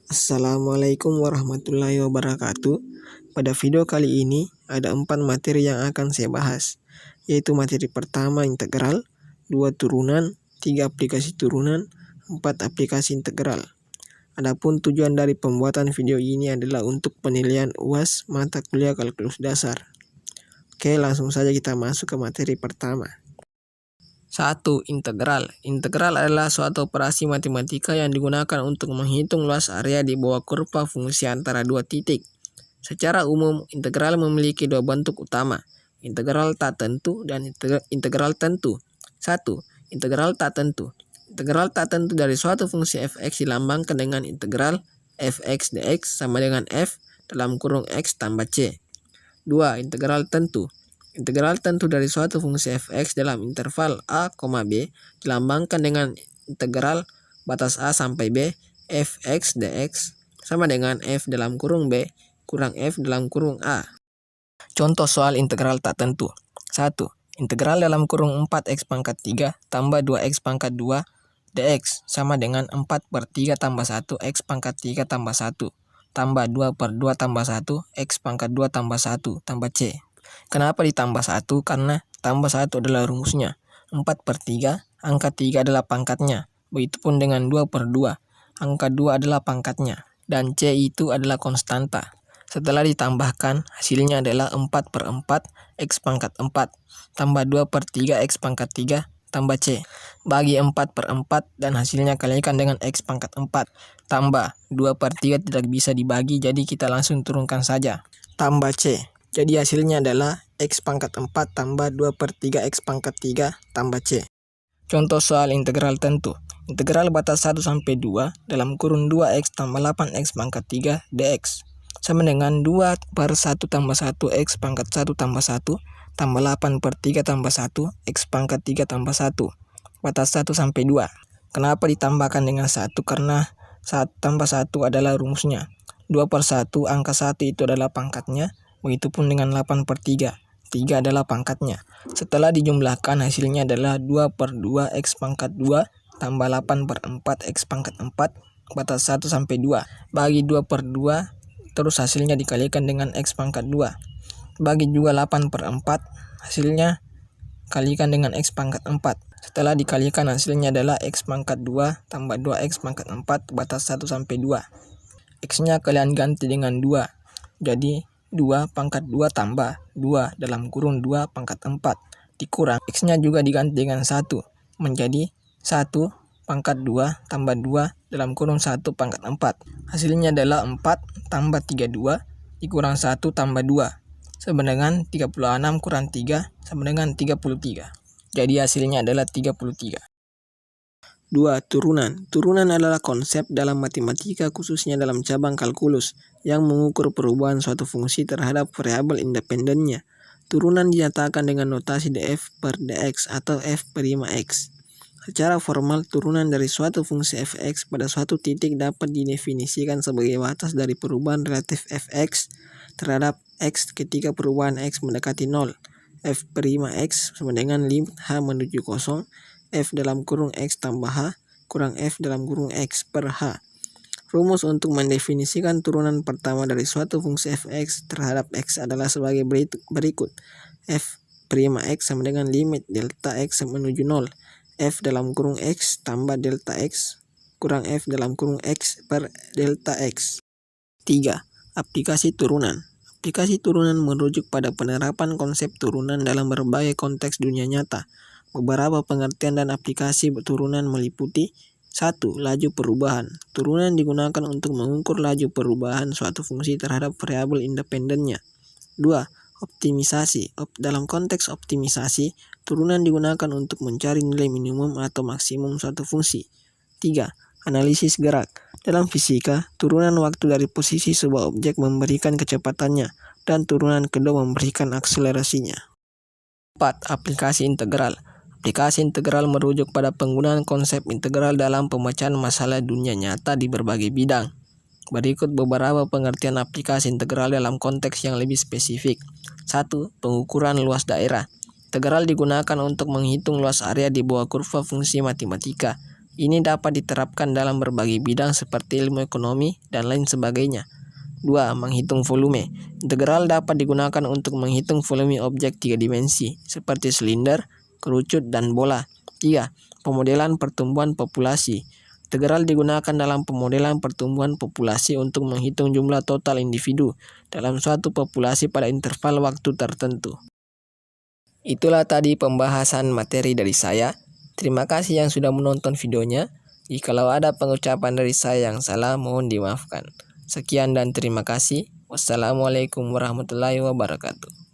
Assalamualaikum warahmatullahi wabarakatuh. Pada video kali ini ada 4 materi yang akan saya bahas, yaitu materi pertama integral, 2 turunan, 3 aplikasi turunan, 4 aplikasi integral. Adapun tujuan dari pembuatan video ini adalah untuk penilaian UAS mata kuliah kalkulus dasar. Oke, langsung saja kita masuk ke materi pertama. 1. Integral. Integral adalah suatu operasi matematika yang digunakan untuk menghitung luas area di bawah kurva fungsi antara dua titik. Secara umum, integral memiliki dua bentuk utama, integral tak tentu dan integral tentu. 1. Integral tak tentu. Integral tak tentu dari suatu fungsi fx dilambangkan dengan integral fx dx sama dengan f dalam kurung x tambah c. 2. Integral tentu. Integral tentu dari suatu fungsi fx dalam interval a, b dilambangkan dengan integral batas a sampai b fx dx sama dengan f dalam kurung b kurang f dalam kurung a. Contoh soal integral tak tentu. 1. Integral dalam kurung 4x pangkat 3 tambah 2x pangkat 2 dx sama dengan 4/3 tambah 1 x pangkat 3 tambah 1 tambah 2/2 tambah 1 x pangkat 2 tambah 1 tambah c. Kenapa ditambah 1? Karena tambah 1 adalah rumusnya. 4/3, angka 3 adalah pangkatnya. Begitupun dengan 2/2, angka 2 adalah pangkatnya. Dan C itu adalah konstanta. Setelah ditambahkan, hasilnya adalah 4/4 X pangkat 4, tambah 2/3 X pangkat 3, tambah C. Bagi 4/4 dan hasilnya kalikan dengan X pangkat 4, tambah 2/3 tidak bisa dibagi, jadi kita langsung turunkan saja. Tambah C. Jadi hasilnya adalah X pangkat 4 tambah 2/3 X pangkat 3 tambah C. Contoh soal integral tentu. Integral batas 1 sampai 2 dalam kurun 2X tambah 8X pangkat 3 dx sama dengan 2/1 tambah 1 X pangkat 1 tambah 1 tambah 8/3 tambah 1 X pangkat 3 tambah 1 batas 1 sampai 2. Kenapa ditambahkan dengan 1? Karena 1 tambah 1 adalah rumusnya. 2/1 angka 1 itu adalah pangkatnya. Begitupun dengan 8/3, 3 adalah pangkatnya. Setelah dijumlahkan hasilnya adalah 2/2 X pangkat 2 tambah 8/4 X pangkat 4 batas 1 sampai 2. Bagi 2/2 terus hasilnya dikalikan dengan X pangkat 2. Bagi juga 8/4 hasilnya kalikan dengan X pangkat 4. Setelah dikalikan hasilnya adalah X pangkat 2 tambah 2X pangkat 4 batas 1 sampai 2. X-nya kalian ganti dengan 2. Jadi 2 pangkat 2 tambah 2 dalam kurung 2 pangkat 4 dikurang X-nya juga diganti dengan 1 menjadi 1 pangkat 2 tambah 2 dalam kurung 1 pangkat 4. Hasilnya adalah 4 tambah 32 dikurang 1 tambah 2 sama dengan 36 kurang 3 sama dengan 33. Jadi hasilnya adalah 33. 2. Turunan. Turunan adalah konsep dalam matematika khususnya dalam cabang kalkulus yang mengukur perubahan suatu fungsi terhadap variabel independennya. Turunan dinyatakan dengan notasi df/dx atau f'(x). Secara formal, turunan dari suatu fungsi fx pada suatu titik dapat didefinisikan sebagai batas dari perubahan relatif fx terhadap x ketika perubahan x mendekati 0. f'(x) sama dengan limit h menuju 0 f dalam kurung x tambah h kurang f dalam kurung x per h. Rumus untuk mendefinisikan turunan pertama dari suatu fungsi fx terhadap x adalah sebagai berikut. f'(x) sama dengan limit delta x menuju 0 f dalam kurung x tambah delta x kurang f dalam kurung x per delta x. 3. Aplikasi turunan. Aplikasi turunan merujuk pada penerapan konsep turunan dalam berbagai konteks dunia nyata. Beberapa pengertian dan aplikasi turunan meliputi 1. Laju perubahan. Turunan digunakan untuk mengukur laju perubahan suatu fungsi terhadap variabel independennya. 2. Optimisasi. Dalam konteks optimisasi, turunan digunakan untuk mencari nilai minimum atau maksimum suatu fungsi. 3. Analisis gerak. Dalam fisika, turunan waktu dari posisi sebuah objek memberikan kecepatannya dan turunan kedua memberikan akselerasinya. 4. Aplikasi integral. Aplikasi integral merujuk pada penggunaan konsep integral dalam pemecahan masalah dunia nyata di berbagai bidang. Berikut beberapa pengertian aplikasi integral dalam konteks yang lebih spesifik. 1. Pengukuran luas daerah. Integral digunakan untuk menghitung luas area di bawah kurva fungsi matematika. Ini dapat diterapkan dalam berbagai bidang seperti ilmu ekonomi dan lain sebagainya. 2. Menghitung volume. Integral dapat digunakan untuk menghitung volume objek 3 dimensi seperti silinder, kerucut, dan bola. 3. Pemodelan pertumbuhan populasi. Integral digunakan dalam pemodelan pertumbuhan populasi untuk menghitung jumlah total individu dalam suatu populasi pada interval waktu tertentu. Itulah tadi pembahasan materi dari saya. Terima kasih yang sudah menonton videonya. Jikalau ada pengucapan dari saya yang salah, mohon dimaafkan. Sekian dan terima kasih. Wassalamualaikum warahmatullahi wabarakatuh.